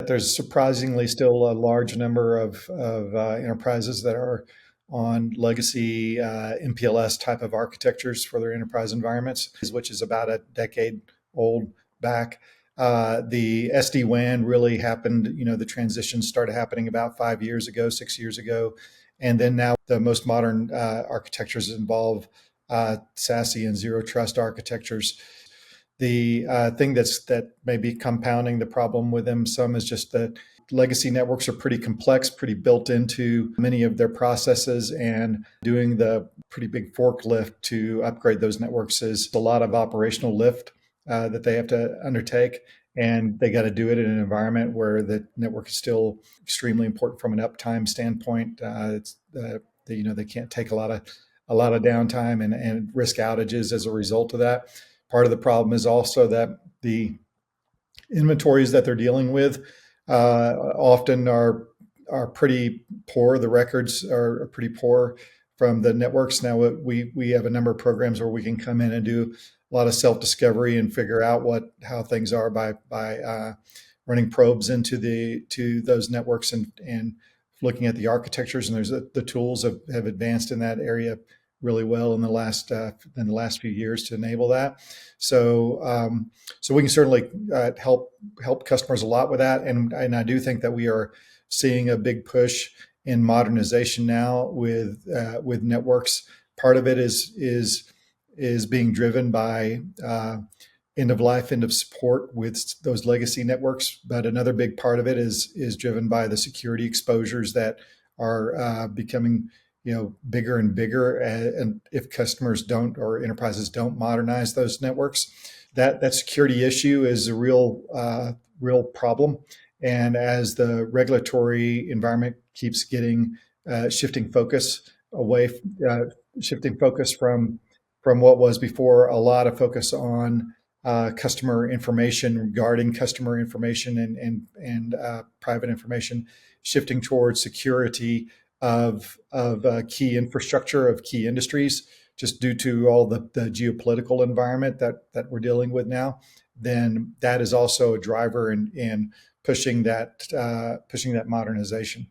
there's surprisingly still a large number of enterprises that are on legacy MPLS type of architectures for their enterprise environments, which is about a decade old back. The SD-WAN really happened, the transition started happening about 5 years ago, 6 years ago. And then now the most modern architectures involve SASE and zero trust architectures. The thing that may be compounding the problem with them some is just that legacy networks are pretty complex, pretty built into many of their processes, and doing the pretty big forklift to upgrade those networks is a lot of operational lift that they have to undertake. And they got to do it in an environment where the network is still extremely important from an uptime standpoint. They can't take a lot of downtime and risk outages as a result of that. Part of the problem is also that the inventories that they're dealing with often are pretty poor. The records are pretty poor from the networks. Now we have a number of programs where we can come in and do a lot of self-discovery and figure out how things are by running probes into those networks and looking at the architectures. And there's the tools have advanced in that area really well in the last few years to enable that. So we can certainly help customers a lot with that, and I do think that we are seeing a big push in modernization now with networks. Part of it is being driven by end of life, end of support with those legacy networks, but another big part of it is driven by the security exposures that are becoming bigger and bigger, and if customers don't or enterprises don't modernize those networks, that security issue is a real problem. And as the regulatory environment keeps getting shifting focus from what was before a lot of focus on customer information, guarding customer information and private information, shifting towards security of key infrastructure of key industries, just due to all the geopolitical environment that we're dealing with now, then that is also a driver in pushing that modernization.